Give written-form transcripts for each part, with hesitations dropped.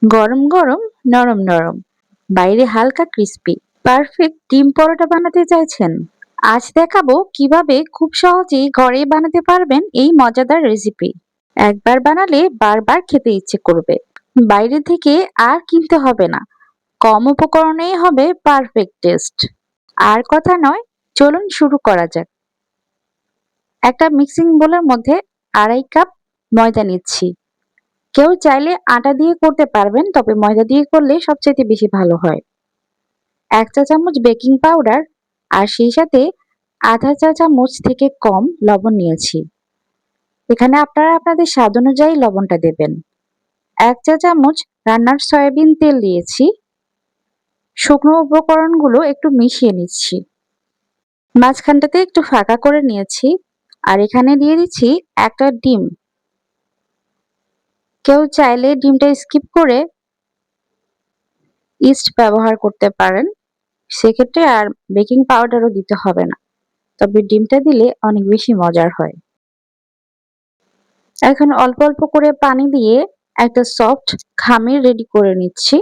গরম গরম, নরম নরম, বাইরে হালকা ক্রিস্পি, পারফেক্ট ডিম পরোটা বানাতে চাইছেন? আজ দেখাবো কিভাবে খুব সহজেই ঘরে বানাতে পারবেন এই মজাদার রেসিপি। একবার বানালে বারবার খেতে ইচ্ছে করবে। বাইরে থেকে আর কিনতে হবে না, কম উপকরণেই হবে পারফেক্ট টেস্ট। আর কথা নয়, চলুন শুরু করা যাক। একটা মিক্সিং বোলের মধ্যে 2.5 কাপ ময়দা নিচ্ছি। কেউ চাইলে আটা দিয়ে করতে পারবেন, তবে ময়দা দিয়ে করলে সবচেয়ে বেশি ভালো হয়। 1 চা চামচ বেকিং পাউডার আর সেই সাথে আধা চা চামচ থেকে কম লবণ নিয়েছি। এখানে আপনারা আপনাদের স্বাদ অনুযায়ী লবণটা দেবেন। 1 চা চামচ রান্নার সয়াবিন তেল দিয়েছি। শুকনো উপকরণগুলো একটু মিশিয়ে নিচ্ছি। মাঝখানটাতে একটু ফাঁকা করে নিয়েছি। আর এখানে দিয়ে দিচ্ছি একটা ডিম। কেউ চাইলে ডিমটা স্কিপ করে ইস্ট ব্যবহার করতে পারেন, সেক্ষেত্রে আর বেকিং পাউডারও দিতে হবে না, তবে ডিমটা দিলে অনেক বেশি মজার হয়। এখন অল্প অল্প করে পানি দিয়ে একটা সফট খামির রেডি করে নিচ্ছি।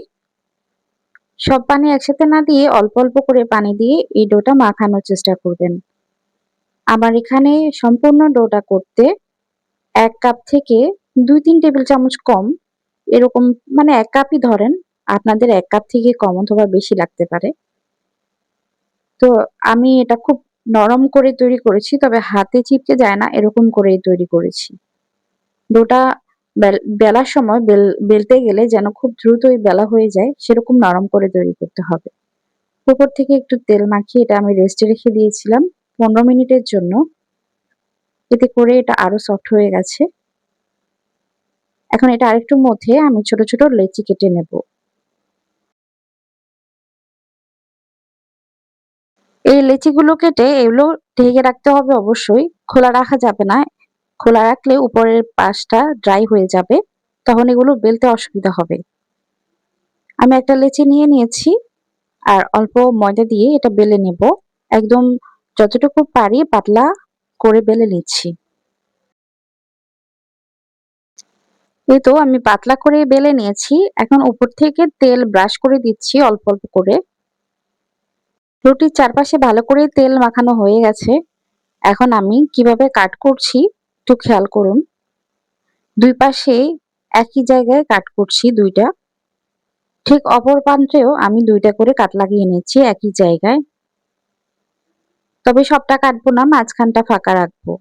সব পানি একসাথে না দিয়ে অল্প অল্প করে পানি দিয়ে এই ডোটা মাখানোর চেষ্টা করবেন। আমার এখানে সম্পূর্ণ ডোটা করতে 1 কাপ থেকে 2-3 টেবিল চামচ কম, এরকম, মানে 1 কাপই ধরেন। আপনাদের 1 কাপ থেকে কম অথবা বেশি লাগতে পারে। তো আমি এটা খুব নরম করে তৈরি করেছি, তবে হাতে চিপকে যায় না এরকম করেই তৈরি করেছি। ডোটা বেলার সময় বেলতে গেলে যেন খুব দ্রুতই বেলা হয়ে যায়, সেরকম নরম করে তৈরি করতে হবে। উপর থেকে একটু তেল মাখিয়ে এটা আমি রেস্টে রেখে দিয়েছিলাম 15 মিনিটের জন্য। এতে করে এটা আরো সফট হয়ে গেছে। এখন এটা আরেকটু মধ্যে আমি ছোট ছোট লেচি কেটে নেব। এই লেচিগুলো কেটে এগুলো ঢেকে রাখতে হবে অবশ্যই, খোলা রাখা যাবে না। খোলা রাখলে উপরের পাশটা ড্রাই হয়ে যাবে, তখন এগুলো বেলতে অসুবিধা হবে। আমি একটা লেচি নিয়ে নিয়েছি আর অল্প ময়দা দিয়ে এটা বেলে নেব। একদম যতটুকু পারি পাতলা করে বেলে নিচ্ছি। এই তো আমি পাতলা করে বেলে নিয়েছি। এখন উপর থেকে তেল ব্রাশ করে দিচ্ছি অল্প অল্প করে। রুটির চারপাশে ভালো করে তেল মাখানো হয়ে গেছে। এখন আমি কিভাবে কাট করছি একটু খেয়াল করুন। দুই পাশে একই জায়গায় কাট করছি দুইটা। ঠিক অপর প্রান্তেও আমি দুইটা করে কাট লাগিয়ে নিচ্ছি একই জায়গায়। তবে সবটা কাটবো না, মাঝখানটা ফাঁকা রাখবো।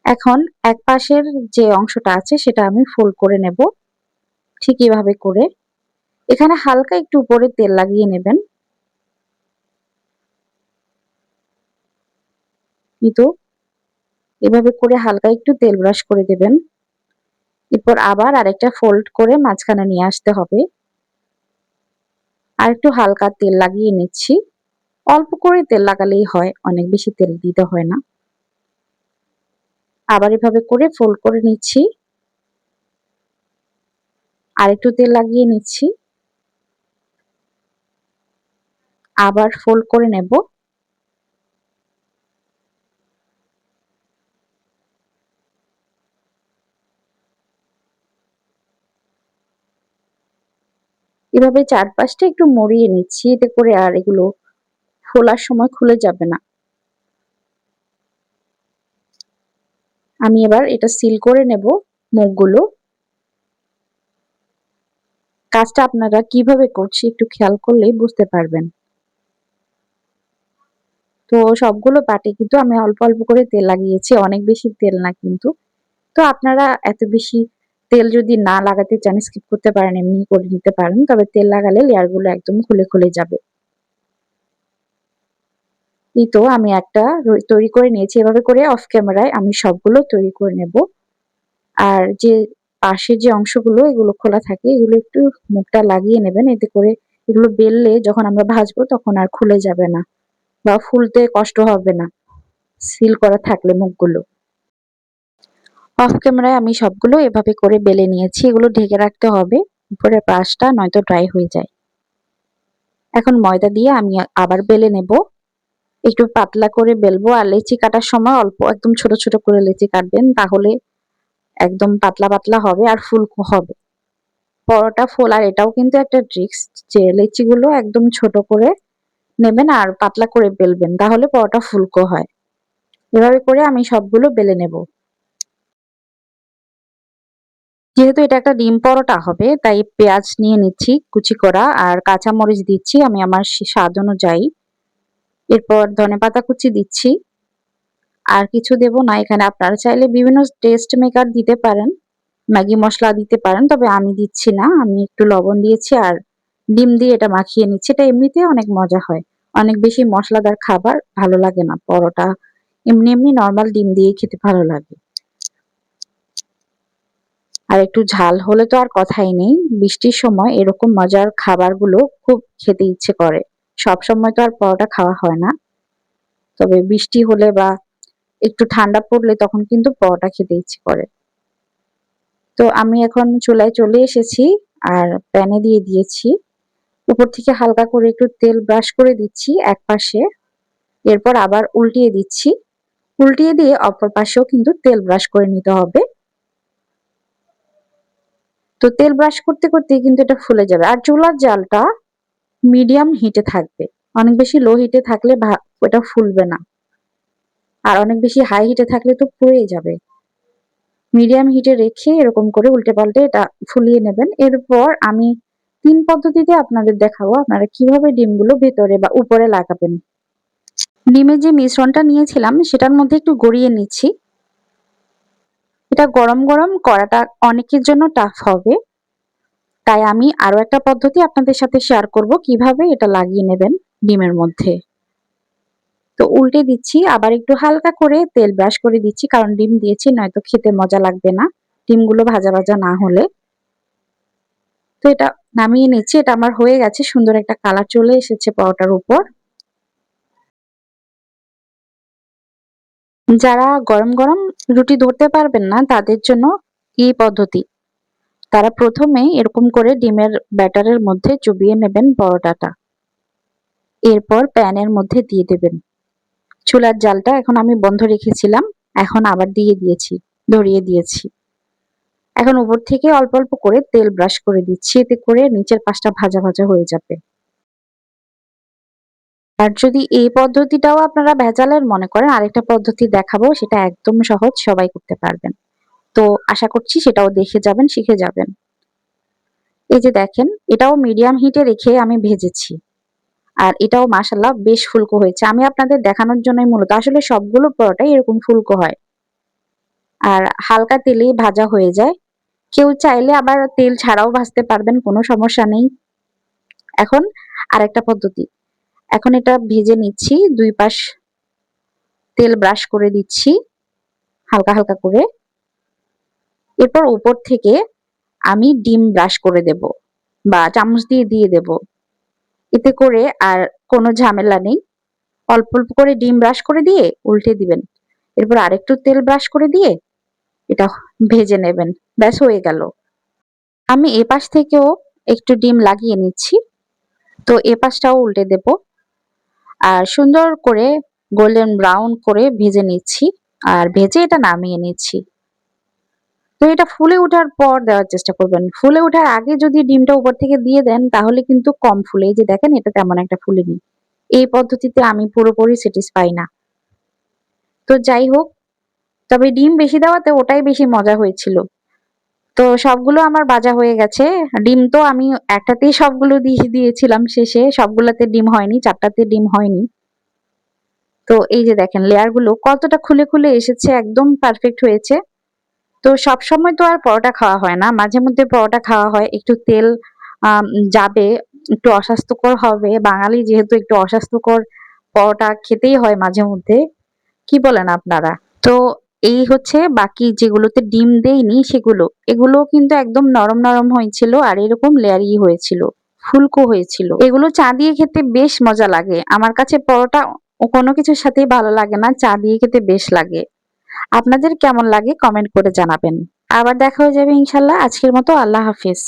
এখন এক পাশের যে অংশটা আছে সেটা আমি ফোল্ড করে নেব ঠিক এভাবে করে। এখানে হালকা একটু উপরে তেল লাগিয়ে নেবেন। কিন্তু এভাবে করে হালকা একটু তেল ব্রাশ করে দেবেন। এরপর আবার আরেকটা ফোল্ড করে মাঝখানে নিয়ে আসতে হবে। আর একটু হালকা তেল লাগিয়ে নিচ্ছি। অল্প করে তেল লাগালেই হয়, অনেক বেশি তেল দিতে হয় না। আবার এভাবে করে ফোল্ড করে নিচ্ছি। আর একটু তেল লাগিয়ে নিচ্ছি। আবার ফোল্ড করে নেব। এভাবে চারপাশটা একটু মুড়িয়ে নিচ্ছি, এতে করে আর এগুলো ফোলার সময় খুলে যাবে না। আমি এবার এটা সিল করে নেব মুখগুলো। কাজটা আপনারা কিভাবে করছি একটু খেয়াল করলেই বুঝতে পারবেন। তো সবগুলো পাটে কিন্তু আমি অল্প অল্প করে তেল লাগিয়েছি, অনেক বেশি তেল না কিন্তু। তো আপনারা এত বেশি তেল যদি না লাগাতে চান স্কিপ করতে পারেন, এমনি করে নিতে পারেন, তবে তেল লাগালে লেয়ার গুলো একদম খুলে খুলে যাবে। এই তো আমি একটা তৈরি করে নিয়েছি, এভাবে করে অফ ক্যামেরায় আমি সবগুলো তৈরি করে নেব। আর যে পাশের যে অংশগুলো এগুলো খোলা থাকে এগুলো একটু মুখটা লাগিয়ে নেবেন, এতে করে এগুলো বেললে যখন আমরা ভাজবো তখন আর খুলে যাবে না বা ফুলতে কষ্ট হবে না, সিল করা থাকলে মুখগুলো। অফ ক্যামেরায় আমি সবগুলো এভাবে করে বেলে নিয়েছি, এগুলো ঢেকে রাখতে হবে উপরের পাশটা, নয়তো ড্রাই হয়ে যায়। এখন ময়দা দিয়ে আমি আবার বেলে নেব। একটু পাতলা করে বেলবো আর লেচি কাটার সময় অল্প একদম ছোট ছোট করে লেচি কাটবেন, তাহলে একদম পাতলা পাতলা হবে আর ফুলকো হবে। পরোটা ফোলার এটাও কিন্তু একটা ট্রিক্স, যে লেচিগুলো একদম ছোট করে নেবেন আর পাতলা করে বেলবেন, তাহলে পরোটা ফুলকো হয়। এভাবে করে আমি সবগুলো বেলে নেব। যেহেতু এটা একটা ডিম পরোটা হবে, তাই পেঁয়াজ নিয়ে নিচ্ছি কুচি করা, আর কাঁচা মরিচ দিচ্ছি আমি আমার স্বাদ অনুযায়ী। এরপর ধনেপাতা কুচি দিচ্ছি। আর কিছু দেব না এখানে, আপনারা চাইলে বিভিন্ন টেস্ট মেকার দিতে পারেন, ম্যাগি মসলা দিতে পারেন, তবে আমি দিচ্ছি না। আমি একটু লবণ দিয়েছি আর ডিম দিয়ে এটা মাখিয়ে নিচ্ছি। এটা এমনিতেই অনেক মজা হয়। অনেক বেশি মশলাদার খাবার ভালো লাগে না। পরোটা এমনি এমনি নরমাল ডিম দিয়ে খেতে ভালো লাগে। আর একটু ঝাল হলে তো আর কথাই নেই। বৃষ্টির সময় এরকম মজার খাবারগুলো খুব খেতে ইচ্ছে করে। সবসময় তো আর পরোটা খাওয়া হয় না। তবে বৃষ্টি হলে বা একটু ঠান্ডা পড়লে তখন কিন্তু পরোটা খেতে ইচ্ছে করে। তো আমি এখন চুলায় চলে এসেছি আর প্যানে দিয়ে দিয়েছি। উপর থেকে হালকা করে একটু তেল ব্রাশ করে দিচ্ছি একপাশে। এরপর আবার উল্টিয়ে দিচ্ছি। উল্টিয়ে দিয়ে অপর পাশেও কিন্তু তেল ব্রাশ করে নিতে হবে। তো তেল ব্রাশ করতে করতেই কিন্তু এটা ফুলে যাবে। আর চুলার জালটা মিডিয়াম হিটে থাকবে। অনেক বেশি লো হিটে থাকলে ওটা ফুলবে না। আর অনেক বেশি হাই হিটে থাকলে তো পুড়ে যাবে। মিডিয়াম হিটে রেখে এরকম করে উল্টে পাল্টে এটা ফুলিয়ে নেবেন। এরপর আমি ৩ পদ্ধতিতে আপনাদের দেখাবো আপনারা কিভাবে ডিমগুলো ভেতরে বা উপরে লাগাবেন। ডিমের যে মিশ্রণটা নিয়েছিলাম সেটার মধ্যে একটু গড়িয়ে নিচ্ছি। এটা গরম গরম করাটা অনেকের জন্য টাফ হবে, তাই আমি আরো একটা পদ্ধতি আপনাদের সাথে শেয়ার করব কিভাবে এটা লাগিয়ে নেবেন ডিমের মধ্যে। তো উল্টে দিচ্ছি, আবার একটু হালকা করে তেল ব্রাশ করে দিচ্ছি, কারণ ডিম দিয়েছি নয়তো খেতে মজা লাগবে না ডিমগুলো ভাজা ভাজা না হলে। তো এটা নামিয়ে নিচ্ছি। এটা আমার হয়ে গেছে, সুন্দর একটা কালার চলে এসেছে পরোটার উপর। যারা গরম গরম রুটি ধরতে পারবেন না তাদের জন্য এই পদ্ধতি। তারা প্রথমে এরকম করে ডিমের ব্যাটারের মধ্যে চুবিয়ে নেবেন পরোটাটা। এরপর প্যানের মধ্যে দিয়ে দেবেন। চুলার জালটা এখন আমি বন্ধ রেখেছিলাম, এখন আবার দিয়ে দিয়েছি, ধরিয়ে দিয়েছি। এখন উপর থেকে অল্প অল্প করে তেল ব্রাশ করে দিচ্ছি, এতে করে নিচের পাশটা ভাজা ভাজা হয়ে যাবে। আর যদি এই পদ্ধতিটাও আপনারা ভেজালের মনে করেন, আরেকটা পদ্ধতি দেখাবো, সেটা একদম সহজ, সবাই করতে পারবেন। তো আশা করছি সেটাও দেখে যাবেন, শিখে যাবেন। এই যে দেখেন, এটাও মিডিয়াম হিটে রেখে আমি ভেজেছি। আর এটাও মাশাআল্লাহ বেশ ফুলকো হয়েছে। আমি আপনাদের দেখানোর জন্যই মূলত, আসলে সবগুলো পরোটাই এরকম ফুলকো হয়। আর হালকা তেলেই ভাজা হয়ে যায়। কেউ চাইলে আবার তেল ছাড়াও ভাজতে পারবেন, কোনো সমস্যা নেই। এখন আরেকটা পদ্ধতি। এখন এটা ভেজে নিচ্ছি, ২ পাশ তেল ব্রাশ করে দিচ্ছি হালকা হালকা করে। এরপর উপর থেকে আমি ডিম ব্রাশ করে দেব বা চামচ দিয়ে দিয়ে দেব। এতে করে আর কোনো ঝামেলা নেই। অল্প অল্প করে ডিম ব্রাশ করে দিয়ে উল্টে দিবেন। এরপর আরেকটু তেল ব্রাশ করে দিয়ে এটা ভেজে নেবেন। ব্যাস হয়ে গেল। আমি এপাশ থেকেও একটু ডিম লাগিয়ে নিচ্ছি। তো এপাশটাও উল্টে দেব। আর সুন্দর করে গোল্ডেন ব্রাউন করে ভেজে নিচ্ছি। আর ভেজে এটা নামিয়ে নিচ্ছি। তো এটা ফুলে ওঠার পর দেওয়ার চেষ্টা করবেন। ফুলে ওঠার আগে যদি ডিমটা উপর থেকে দিয়ে দেন তাহলে কিন্তু কম ফুলে। এই যে দেখেন, এটা তেমন একটা ফুলেনি। এই পদ্ধতিতে আমি পুরোপুরি স্যাটিসফাই না। তো যাই হোক, তবে ডিম বেশি দেওয়াতে ওটাই বেশি মজা হয়েছিল। তো সবগুলো আমার ভাজা হয়ে গেছে। ডিম তো আমি একটাতেই সবগুলো দিয়ে দিয়েছিলাম শেষে। সবগুলাতে ডিম হয়নি, ৪ টাতে ডিম হয়নি। তো এই যে দেখেন লেয়ার গুলো কতটা খুলে খুলে এসেছে, একদম পারফেক্ট হয়েছে। তো সবসময় তো আর পরোটা খাওয়া হয় না। মাঝে মধ্যে পরোটা খাওয়া হয়। একটু তেল আম যাবে, একটু অস্বাস্থ্যকর হবে। বাঙালি যেহেতু একটু অস্বাস্থ্যকর পরোটা খেতেই হয় মাঝে মধ্যে। কি বলেন আপনারা? তো এই হচ্ছে বাকি যেগুলোতে ডিম দেইনি সেগুলো। এগুলোও কিন্তু একদম নরম নরম হয়েছিল আর এরকম লেয়ারি হয়েছিল। ফুলকো হয়েছিল। এগুলো চা দিয়ে খেতে বেশ মজা লাগে। আমার কাছে পরোটা কোনো কিছুর সাথেই ভালো লাগে না। চা দিয়ে খেতে বেশ লাগে। আপনাদের কেমন লাগে কমেন্ট করে জানাবেন। আবার দেখা হয়ে যাবে ইনশাআল্লাহ। আজকের মতো আল্লাহ হাফেজ।